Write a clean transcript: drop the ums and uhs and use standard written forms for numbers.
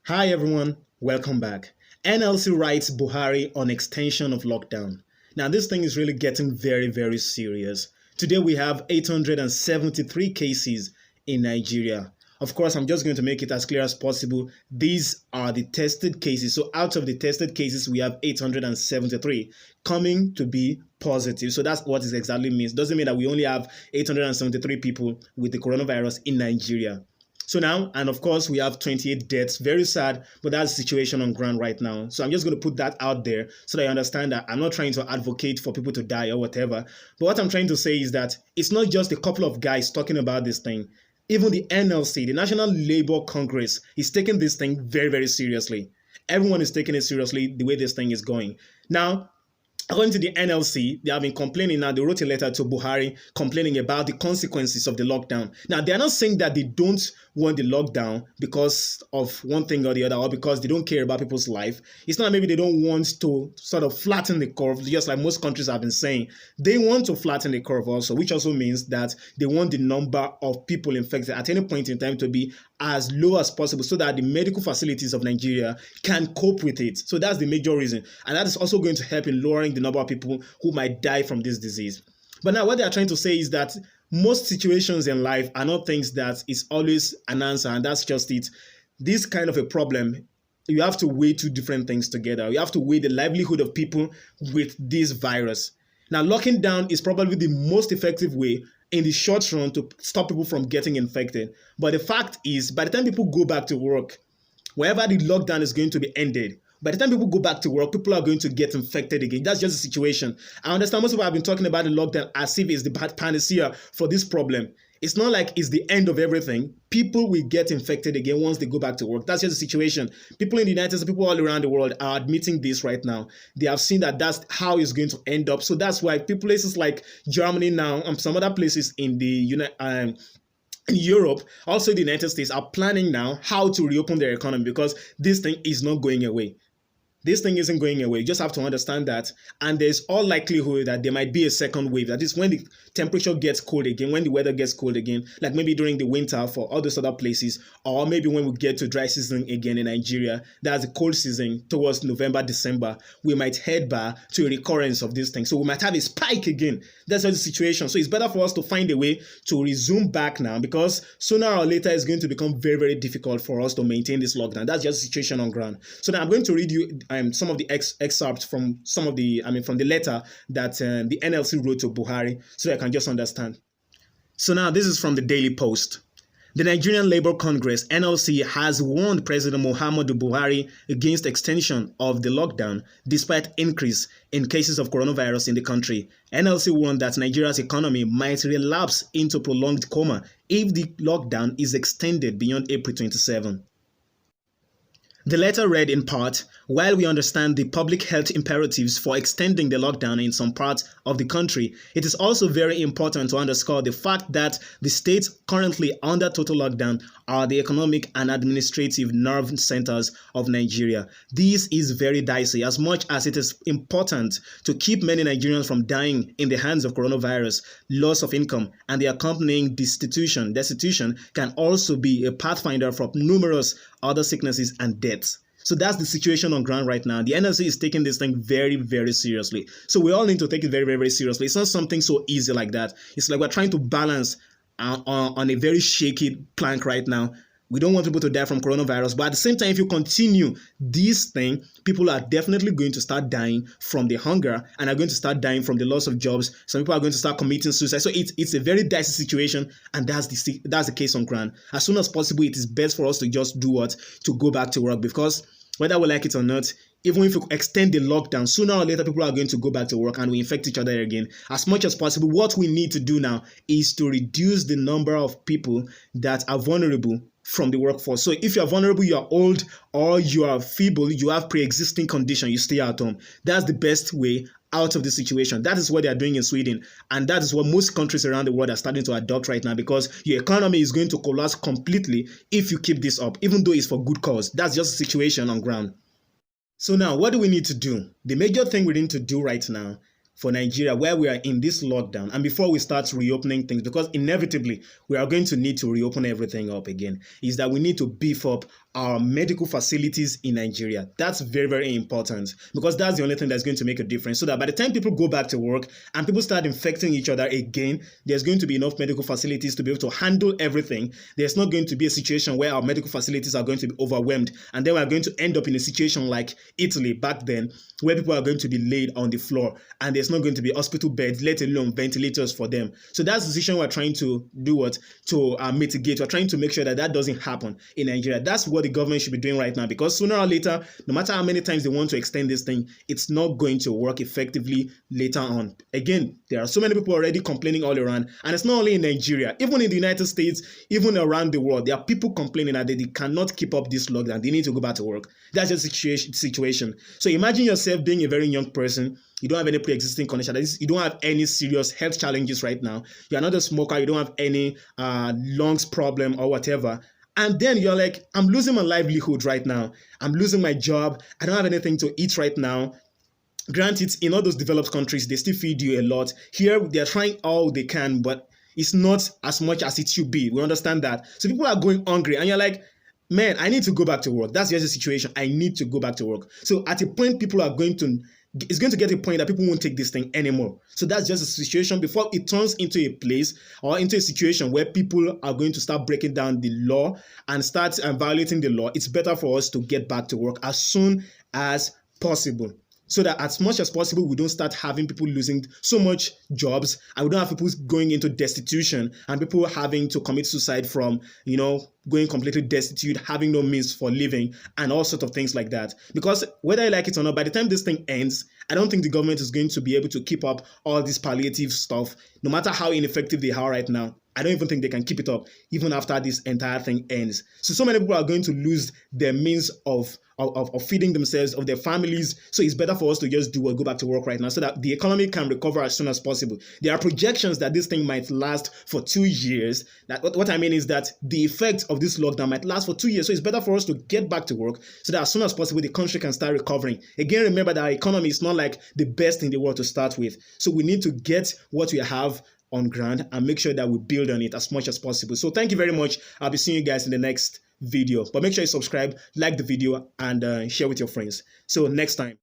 Hi everyone, welcome back. NLC writes Buhari on extension of lockdown. Now this thing is really getting very serious. Today we have 873 cases in Nigeria. Of course, I'm just going to make it as clear as possible. These are the tested cases. So out of the tested cases, we have 873 coming to be positive. So that's what it exactly means. Doesn't mean that we only have 873 people with the coronavirus in Nigeria. So now, and of course, we have 28 deaths. Very sad, but that's the situation on ground right now. So I'm just going to put that out there so that you understand that I'm not trying to advocate for people to die or whatever. But what I'm trying to say is that it's not just a couple of guys talking about this thing. Even the NLC, the National Labour Congress, is taking this thing very seriously. Everyone is taking it seriously the way this thing is going. Now, according to the NLC, they have been complaining now. They wrote a letter to Buhari complaining about the consequences of the lockdown. Now, they are not saying that they don't want the lockdown because of one thing or the other or because they don't care about people's life. It's not maybe they don't want to sort of flatten the curve, just like most countries have been saying. They want to flatten the curve also, which also means that they want the number of people infected at any point in time to be as low as possible so that the medical facilities of Nigeria can cope with it. So that's the major reason. And that is also going to help in lowering the number of people who might die from this disease. But now what they are trying to say is that most situations in life are not things that is always an answer, and that's just it. This kind of a problem, you have to weigh two different things together. You have to weigh the livelihood of people with this virus. Now, locking down is probably the most effective way in the short run to stop people from getting infected. But the fact is, by the time people go back to work, wherever the lockdown is going to be ended, by the time people go back to work, people are going to get infected again. That's just the situation. I understand most people have been talking about the lockdown as if it's the panacea for this problem. It's not like it's the end of everything. People will get infected again once they go back to work. That's just the situation. People in the United States, people all around the world are admitting this right now. They have seen that that's how it's going to end up. So that's why places like Germany now and some other places in the in Europe, also the United States, are planning now how to reopen their economy because this thing is not going away. This thing isn't going away. You just have to understand that. And there's all likelihood that there might be a second wave. That is when the temperature gets cold again, when the weather gets cold again, like maybe during the winter for all those other places, or maybe when we get to dry season again in Nigeria, that's the cold season towards November, December, we might head back to a recurrence of this thing. So we might have a spike again. That's the situation. So it's better for us to find a way to resume back now because sooner or later it's going to become very difficult for us to maintain this lockdown. That's just the situation on ground. So now I'm going to read you some of the excerpts from from the letter that the NLC wrote to Buhari so I can just understand. So now this is from the Daily Post. The Nigerian Labour Congress, NLC, has warned President Muhammadu Buhari against extension of the lockdown despite increase in cases of coronavirus in the country. NLC warned that Nigeria's economy might relapse into prolonged coma if the lockdown is extended beyond April 27. The letter read in part, while we understand the public health imperatives for extending the lockdown in some parts of the country, it is also very important to underscore the fact that the states currently under total lockdown are the economic and administrative nerve centers of Nigeria. This is very dicey as much as it is important to keep many Nigerians from dying in the hands of coronavirus. Loss of income and the accompanying destitution can also be a pathfinder for numerous other sicknesses and deaths. So that's the situation on ground right now. The NLC is taking this thing very seriously. So we all need to take it very seriously. It's not something so easy like that. It's like we're trying to balance on a very shaky plank right now. We don't want people to die from coronavirus, but at the same time, if you continue this thing, people are definitely going to start dying from the hunger and are going to start dying from the loss of jobs. Some people are going to start committing suicide. So it's a very dicey situation, and that's the case on ground. As soon as possible, it is best for us to just do what? To go back to work, because whether we like it or not, even if we extend the lockdown, sooner or later people are going to go back to work and we infect each other again. As much as possible, what we need to do now is to reduce the number of people that are vulnerable from the workforce. So if you are vulnerable, you are old, or you are feeble, you have pre-existing condition, you stay at home. That's the best way out of the situation. That is what they are doing in Sweden, and that is what most countries around the world are starting to adopt right now, because your economy is going to collapse completely if you keep this up, even though it's for good cause. That's just the situation on ground. So now, what do we need to do? The major thing we need to do right now for Nigeria, where we are in this lockdown, and before we start reopening things, because inevitably we are going to need to reopen everything up again, is that we need to beef up our medical facilities in Nigeria. That's very, very important, because that's the only thing that's going to make a difference. So that by the time people go back to work and people start infecting each other again, there's going to be enough medical facilities to be able to handle everything. There's not going to be a situation where our medical facilities are going to be overwhelmed, and then we're going to end up in a situation like Italy back then, where people are going to be laid on the floor and there's not going to be hospital beds, let alone ventilators for them. So that's the situation we're trying to do, what to mitigate. We're trying to make sure that that doesn't happen in Nigeria. That's what the government should be doing right now, because sooner or later, no matter how many times they want to extend this thing, it's not going to work effectively later on. Again, there are so many people already complaining all around, and it's not only in Nigeria, even in the United States, even around the world, there are people complaining that they cannot keep up this lockdown. They need to go back to work. That's just the situation. So imagine yourself being a very young person. You don't have any pre-existing condition. That is, you don't have any serious health challenges right now. You're not a smoker. You don't have any lungs problem or whatever. And then you're like, I'm losing my livelihood right now. I'm losing my job. I don't have anything to eat right now. Granted, in all those developed countries, they still feed you a lot. Here, they're trying all they can, but it's not as much as it should be. We understand that. So people are going hungry, and you're like, man, I need to go back to work. That's just the situation. I need to go back to work. So at a point, people are going to, it's going to get a point that people won't take this thing anymore. So that's just a situation before it turns into a place or into a situation where people are going to start breaking down the law and start violating the law. It's better for us to get back to work as soon as possible, so that as much as possible, we don't start having people losing so much jobs, and we don't have people going into destitution and people having to commit suicide from, going completely destitute, having no means for living, and all sorts of things like that. Because whether I like it or not, by the time this thing ends, I don't think the government is going to be able to keep up all this palliative stuff, no matter how ineffective they are right now. I don't even think they can keep it up even after this entire thing ends. So many people are going to lose their means of feeding themselves, of their families. So it's better for us to just go back to work right now, so that the economy can recover as soon as possible. There are projections that this thing might last for 2 years. What I mean is that the effect of this lockdown might last for 2 years. So it's better for us to get back to work, so that as soon as possible, the country can start recovering. Again, remember that our economy is not like the best in the world to start with. So we need to get what we have on ground and make sure that we build on it as much as possible. So thank you very much. I'll be seeing you guys in the next video, but make sure you subscribe, like the video, and share with your friends. So next time.